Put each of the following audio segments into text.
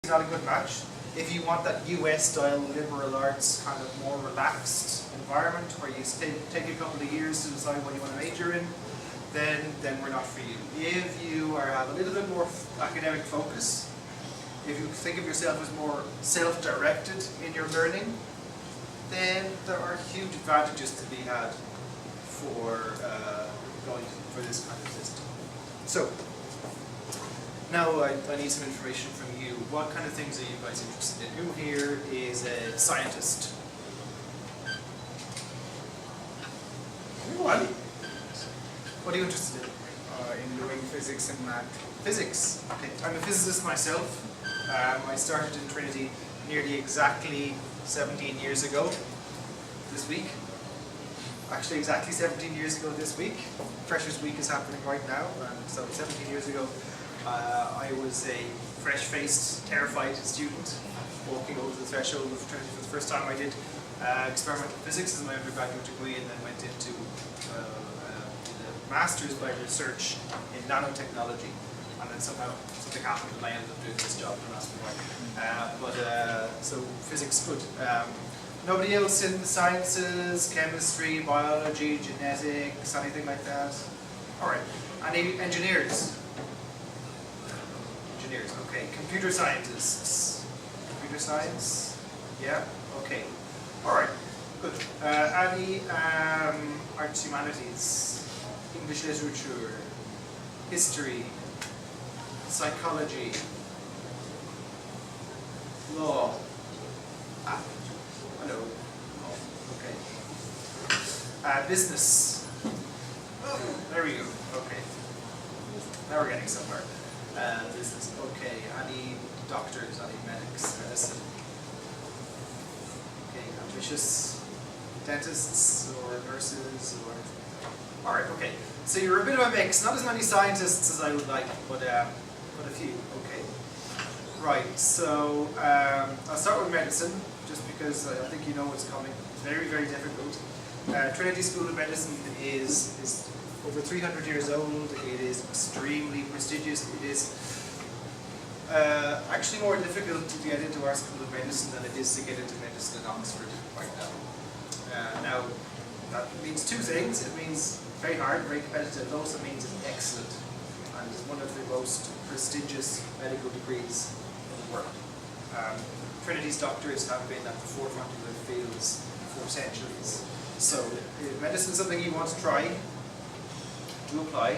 not a good match. If you want that US-style liberal arts kind of more relaxed environment where you take a couple of years to decide what you want to major in, then we're not for you. If you have a little bit more academic focus, if you think of yourself as more self-directed in your learning, then there are huge advantages to be had for going for this kind of system. So, now I need some information from you. What kind of things are you guys interested in? Who here is a scientist? Anyone? What are you interested in? In doing physics and math. Physics. Okay, I'm a physicist myself. I started in Trinity nearly exactly 17 years ago this week. Actually, exactly 17 years ago this week. Freshers Week is happening right now, and so 17 years ago I was a fresh-faced, terrified student walking over the threshold of Trinity for the first time. I did experimental physics as my undergraduate degree, and then went into a master's by research in nanotechnology. And then somehow something happened and I ended up doing this job, don't ask me why. So physics, good. Nobody else in the sciences, chemistry, biology, genetics, anything like that? Alright. Any engineers? Engineers, okay. Computer scientists? Computer science? Yeah? Okay. Alright, good. Any arts, humanities? English literature? History? Psychology? Law? Hello. Oh, okay. Business. Oh, there we go. Okay. Now we're getting somewhere. Business. Okay. Any doctors? Any medics? Medicine? Okay. Ambitious dentists or nurses or. All right. Okay. So you're a bit of a mix. Not as many scientists as I would like, but a few. Okay. Right. So I'll start with medicine, just because I think you know what's coming. Very, very difficult. Trinity School of Medicine is over 300 years old. It is extremely prestigious. It is actually more difficult to get into our School of Medicine than it is to get into medicine in Oxford right now. Now, that means two things. It means very hard, very competitive. It also means it's excellent, and it's one of the most prestigious medical degrees in the world. Trinity's doctors have been at the forefront of their fields for centuries. So, if medicine is something you want to try, to apply,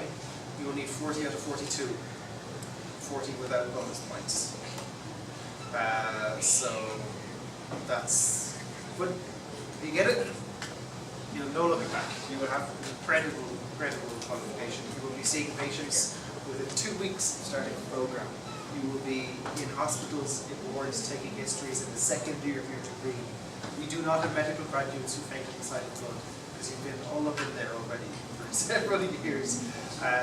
you will need 40 out of 42. 40 without bonus points. So, that's, but if you get it, you'll no looking back. You will have incredible qualification. You will be seeing patients within 2 weeks of starting the program. You will be in hospitals, in wards, taking histories in the second year of your degree. We do not have medical graduates who faint at the sight of blood, because you've been all up in there already for several years.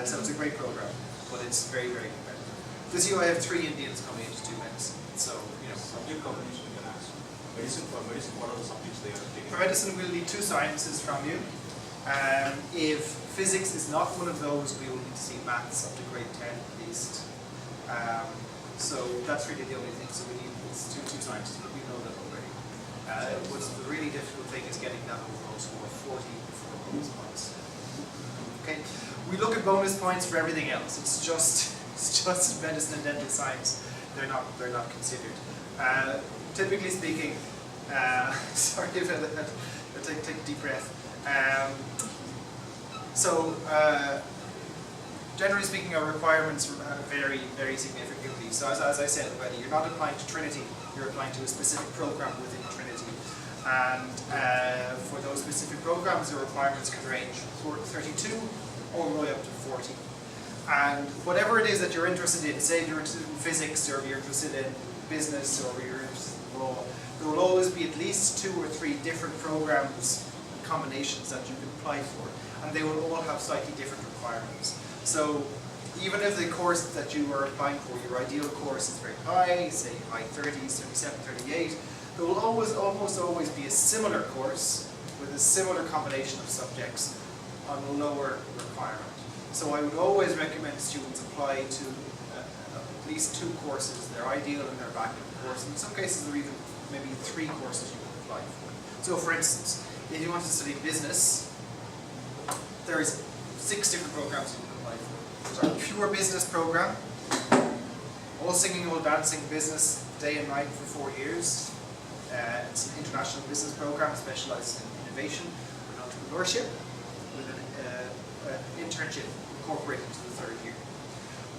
So it's a great program, but it's very, very competitive. This year I have 3 Indians coming into 2 medicine. So, you know. Subject combination you can ask. Medicine, for medicine, what are the subjects they are taking? For medicine, we'll need 2 sciences from you. If physics is not one of those, we will need to see maths up to grade 10 at least. So that's really the only thing. So we need two sciences, but we know that already. What's the really difficult thing is getting that overall score of 40 for bonus points. Okay, we look at bonus points for everything else. It's just medicine and dental science. They're not considered. Typically speaking, sorry if I take a deep breath. Generally speaking, our requirements vary very significantly. So as I said already, you're not applying to Trinity, you're applying to a specific program within Trinity. And for those specific programs, the requirements can range from 32 all the way up to 40. And whatever it is that you're interested in, say you're interested in physics, or you're interested in business, or you're interested in law, there will always be at least 2 or 3 different programs and combinations that you can apply for. And they will all have slightly different requirements. So even if the course that you are applying for, your ideal course is very high, say high 30s, 37, 38, there will almost always be a similar course with a similar combination of subjects on a lower requirement. So I would always recommend students apply to at least 2 courses. They're ideal and they're backup courses. In some cases, there are even maybe 3 courses you can apply for. So for instance, if you want to study business, there is 6 different programs you can apply for. There's our pure business program, all singing, all dancing business, day and night for 4 years. It's an international business program specialized in innovation and entrepreneurship with an internship incorporated into the 3rd year.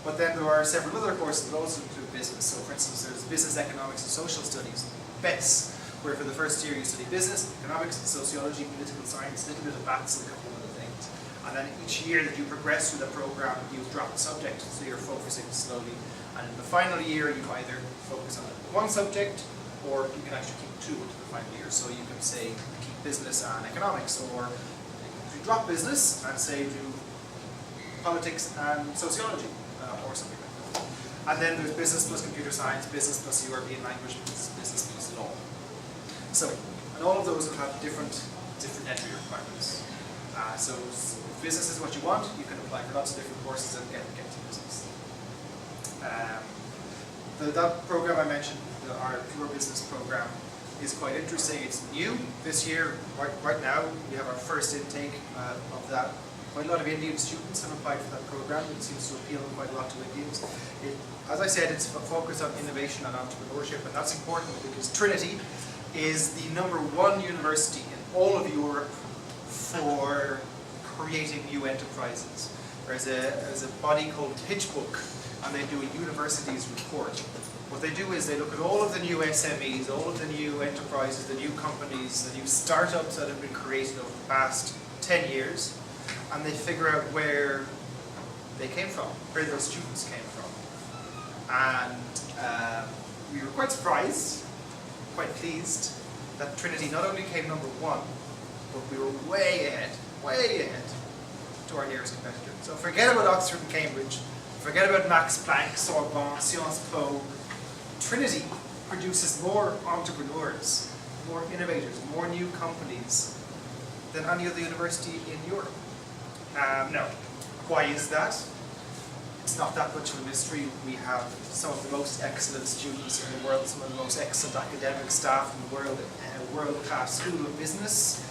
But then there are several other courses that also include business. So for instance, there's Business Economics and Social Studies, BETS, where for the 1st year you study business, economics, sociology, political science, a little bit of maths and a couple of other things. And then each year that you progress through the program, you drop a subject, so you're focusing slowly. And in the final year, you either focus on 1 subject, or you can actually keep 2 into the final year. So you can say, keep business and economics, or you drop business and say do politics and sociology, or something like that. And then there's business plus computer science, business plus European language, business plus law. So, and all of those will have different entry requirements. So if business is what you want, you can apply for lots of different courses and get to business. That program I mentioned, our pure business program, is quite interesting. It's new this year. Right now, we have our first intake of that. Quite a lot of Indian students have applied for that program. It seems to appeal quite a lot to Indians. As I said, it's focused on innovation and entrepreneurship, and that's important because Trinity is the #1 university in all of Europe for creating new enterprises. There's a body called PitchBook, and they do a universities report. What they do is they look at all of the new SMEs, all of the new enterprises, the new companies, the new startups that have been created over the past 10 years, and they figure out where they came from, where those students came from. And we were quite surprised, quite pleased, that Trinity not only came #1, but we were way ahead to our nearest competitor. So forget about Oxford and Cambridge, forget about Max Planck, Sorbonne, Sciences Po. Trinity produces more entrepreneurs, more innovators, more new companies than any other university in Europe. Now, why is that? It's not that much of a mystery. We have some of the most excellent students in the world, some of the most excellent academic staff in the world, a world-class school of business.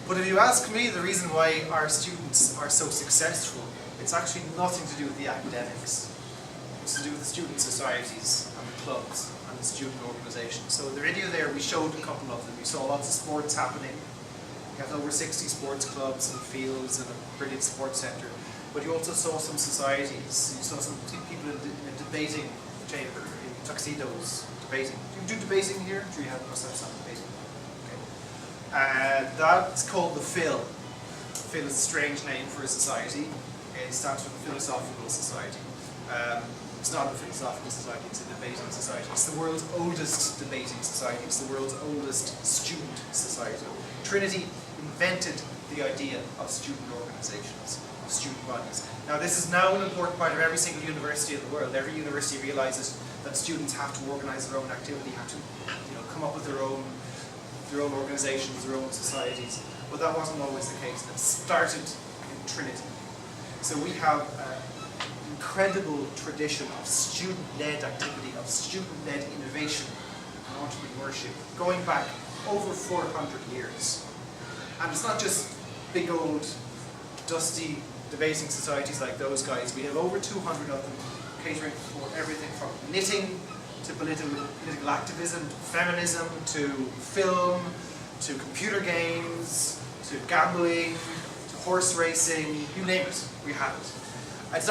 But if you ask me the reason why our students are so successful, it's actually nothing to do with the academics. It's to do with the student societies and the clubs and the student organizations. So the video there, we showed a couple of them. We saw lots of sports happening. We have over 60 sports clubs and fields and a brilliant sports centre. But you also saw some societies. You saw some people in a debating chamber, in tuxedos, debating. Do you do debating here? Do you have no such debating? Okay. That's called the Phil. Phil is a strange name for a society. It stands for the Philosophical Society. It's not a philosophical society, it's a debating society. It's the world's oldest debating society. It's the world's oldest student society. Trinity invented the idea of student organizations, of student bodies. Now this is now an important part of every single university in the world. Every university realizes that students have to organize their own activity, have to come up with their own organizations, their own societies. But that wasn't always the case. It started in Trinity. So we have incredible tradition of student-led activity, of student-led innovation and entrepreneurship, going back over 400 years. And it's not just big old, dusty debating societies like those guys. We have over 200 of them catering for everything from knitting to political activism, to feminism, to film, to computer games, to gambling, to horse racing, you name it, we have it. It's not